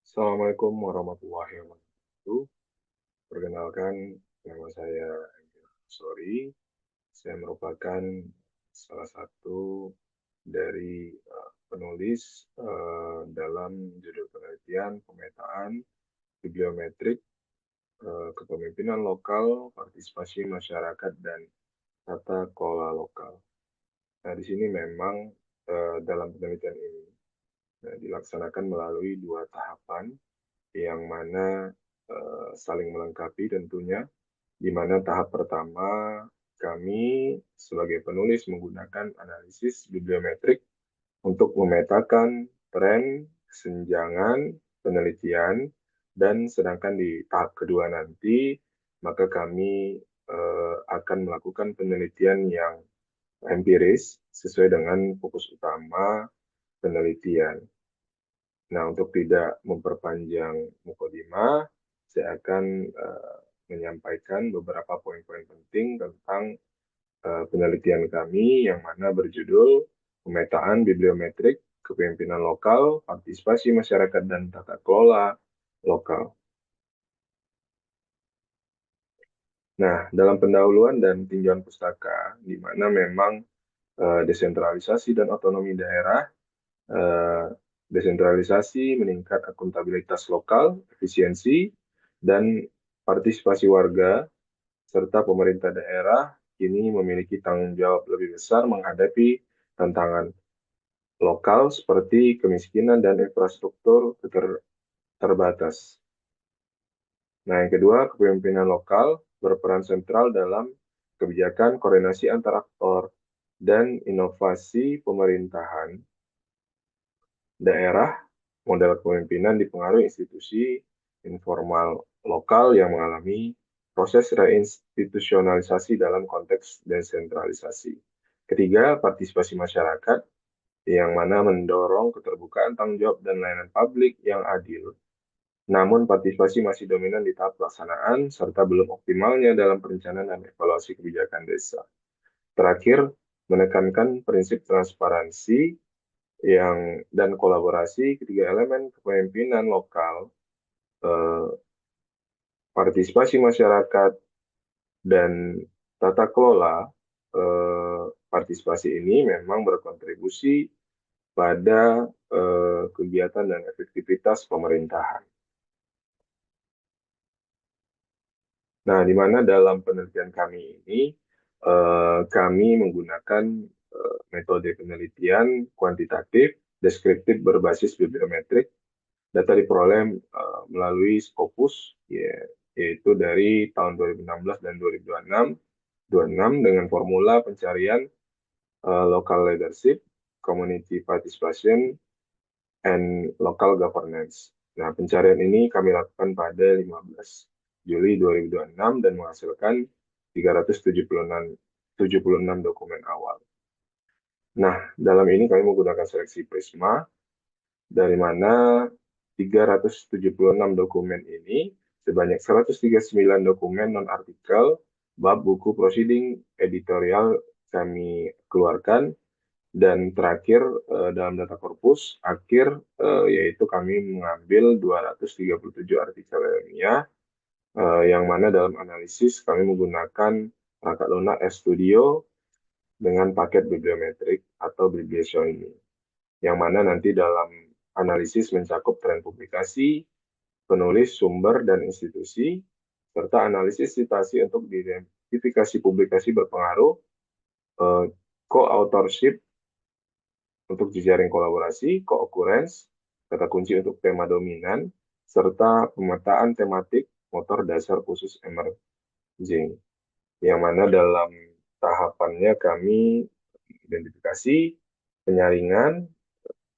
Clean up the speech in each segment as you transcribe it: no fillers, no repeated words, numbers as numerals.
Assalamualaikum warahmatullahi wabarakatuh. Perkenalkan, nama saya Emil Sori. Saya merupakan salah satu dari penulis dalam judul penelitian pemetaan bibliometrik kepemimpinan lokal, partisipasi masyarakat, dan tata kelola lokal. Nah, di sini memang dalam penelitian ini dilaksanakan melalui dua tahapan yang mana saling melengkapi tentunya, di mana tahap pertama kami sebagai penulis menggunakan analisis bibliometrik untuk memetakan tren, kesenjangan, penelitian, dan sedangkan di tahap kedua nanti, maka kami akan melakukan penelitian yang empiris sesuai dengan fokus utama penelitian. Nah, untuk tidak memperpanjang mukadimah, saya akan menyampaikan beberapa poin-poin penting tentang penelitian kami yang mana berjudul Pemetaan Bibliometrik Kepemimpinan Lokal, Partisipasi Masyarakat dan Tata Kelola Lokal. Nah, dalam pendahuluan dan tinjauan pustaka, di mana memang desentralisasi dan otonomi daerah, eh, desentralisasi meningkat akuntabilitas lokal, efisiensi, dan partisipasi warga, serta pemerintah daerah kini memiliki tanggung jawab lebih besar menghadapi tantangan lokal seperti kemiskinan dan infrastruktur terbatas. Nah, yang kedua, kepemimpinan lokal berperan sentral dalam kebijakan koordinasi antar aktor dan inovasi pemerintahan daerah. Model kepemimpinan dipengaruhi institusi informal lokal yang mengalami proses reinstitusionalisasi dalam konteks desentralisasi. Ketiga, partisipasi masyarakat yang mana mendorong keterbukaan tanggung jawab dan layanan publik yang adil. Namun partisipasi masih dominan di tahap pelaksanaan serta belum optimalnya dalam perencanaan dan evaluasi kebijakan desa. Terakhir, menekankan prinsip transparansi dan kolaborasi ketiga elemen kepemimpinan lokal, partisipasi masyarakat, dan tata kelola. Partisipasi ini memang berkontribusi pada kegiatan dan efektivitas pemerintahan. Nah, di mana dalam penelitian kami ini, kami menggunakan metode penelitian kuantitatif, deskriptif berbasis bibliometrik. Data diperoleh melalui Scopus, yaitu dari tahun 2016 dan 2026 dengan formula pencarian local leadership, community participation, and local governance. Nah, pencarian ini kami lakukan pada 15 Juli 2026 dan menghasilkan 376 dokumen awal. Nah, dalam ini kami menggunakan seleksi Prisma, dari mana 376 dokumen ini sebanyak 139 dokumen non-artikel, bab buku proceeding editorial kami keluarkan, dan terakhir dalam data korpus akhir yaitu kami mengambil 237 artikel ilmiah yang mana dalam analisis kami menggunakan perangkat lunak RStudio dengan paket bibliometrik atau Biblioso ini, yang mana nanti dalam analisis mencakup tren publikasi, penulis, sumber, dan institusi, serta analisis citasi untuk identifikasi publikasi berpengaruh, co-authorship untuk jejaring kolaborasi, co-occurrence, kata kunci untuk tema dominan, serta pemetaan tematik motor dasar khusus emerging, yang mana dalam tahapannya kami identifikasi, penyaringan,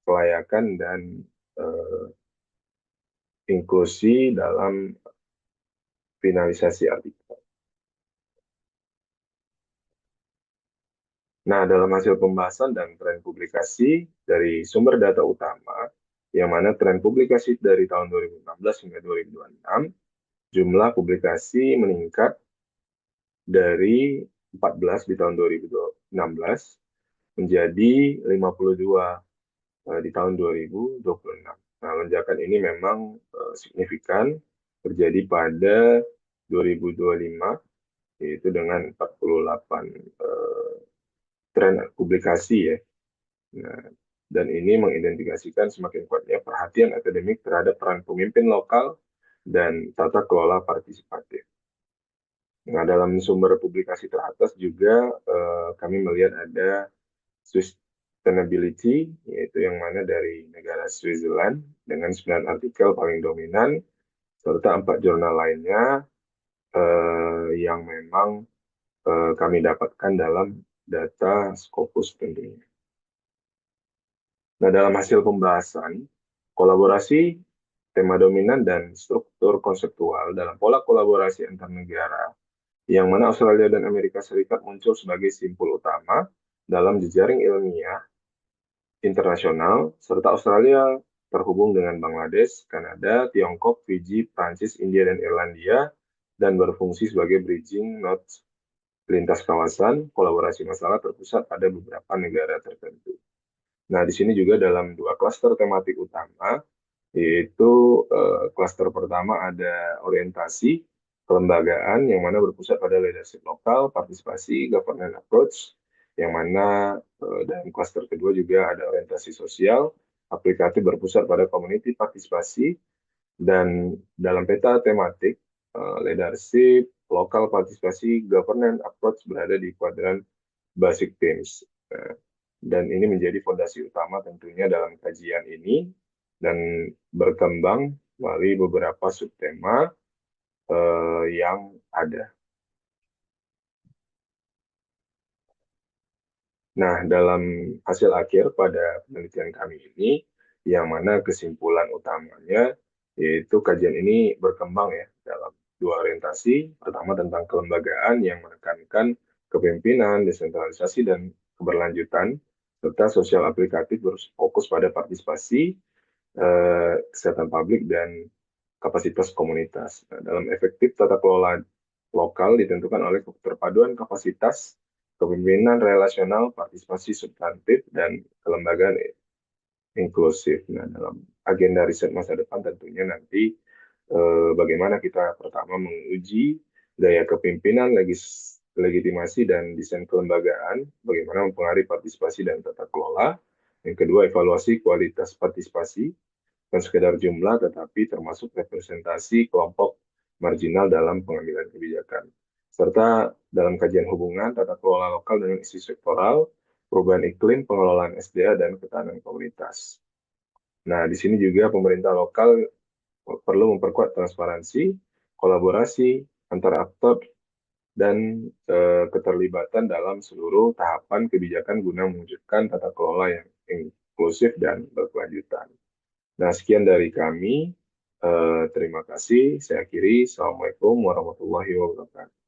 kelayakan, dan inklusi dalam finalisasi artikel. Nah, dalam hasil pembahasan dan tren publikasi dari sumber data utama, yang mana tren publikasi dari tahun 2016 hingga 2026, jumlah publikasi meningkat dari 14 di tahun 2016 menjadi 52 di tahun 2026. Nah, lonjakan ini memang signifikan terjadi pada 2025, yaitu dengan 48 tren publikasi ya. Nah, dan ini mengidentifikasikan semakin kuatnya perhatian akademik terhadap peran pemimpin lokal dan tata kelola partisipatif. Nah, dalam sumber publikasi teratas juga kami melihat ada sustainability, yaitu yang mana dari negara Switzerland dengan 9 artikel paling dominan, serta 4 jurnal lainnya yang memang kami dapatkan dalam data Scopus tentunya. Nah, dalam hasil pembahasan, kolaborasi, tema dominan, dan struktur konseptual dalam pola kolaborasi antar negara, yang mana Australia dan Amerika Serikat muncul sebagai simpul utama dalam jejaring ilmiah internasional, serta Australia terhubung dengan Bangladesh, Kanada, Tiongkok, Fiji, Prancis, India, dan Irlandia, dan berfungsi sebagai bridging nodes lintas kawasan. Kolaborasi masalah terpusat pada beberapa negara tertentu. Nah, di sini juga dalam 2 klaster tematik utama, yaitu klaster pertama ada orientasi kelembagaan, yang mana berpusat pada leadership lokal, partisipasi, governance approach, yang mana dan klaster kedua juga ada orientasi sosial, aplikatif berpusat pada community partisipasi, dan dalam peta tematik, leadership, lokal partisipasi, governance approach berada di kuadran basic themes. Dan ini menjadi fondasi utama tentunya dalam kajian ini, dan berkembang melalui beberapa subtema yang ada. Nah, dalam hasil akhir pada penelitian kami ini, yang mana kesimpulan utamanya, yaitu kajian ini berkembang ya dalam 2 orientasi. Pertama tentang kelembagaan yang menekankan kepemimpinan, desentralisasi, dan keberlanjutan, serta sosial aplikatif berfokus pada partisipasi, kesehatan publik, dan kapasitas komunitas. Nah, dalam efektif tata kelola lokal ditentukan oleh keterpaduan kapasitas, kepemimpinan relasional, partisipasi substantif, dan kelembagaan inklusif. Nah, dalam agenda riset masa depan tentunya nanti bagaimana kita pertama menguji gaya kepemimpinan, legitimasi, dan desain kelembagaan, bagaimana mempengaruhi partisipasi dan tata kelola. Yang kedua, evaluasi kualitas partisipasi, bukan sekedar jumlah, tetapi termasuk representasi kelompok marginal dalam pengambilan kebijakan. Serta dalam kajian hubungan tata kelola lokal dengan isu sektoral, perubahan iklim, pengelolaan SDA, dan ketahanan komunitas. Nah, di sini juga pemerintah lokal perlu memperkuat transparansi, kolaborasi antar aktor, dan keterlibatan dalam seluruh tahapan kebijakan guna mewujudkan tata kelola yang inklusif dan berkelanjutan. Nah, sekian dari kami. Terima kasih. Saya akhiri. Assalamualaikum warahmatullahi wabarakatuh.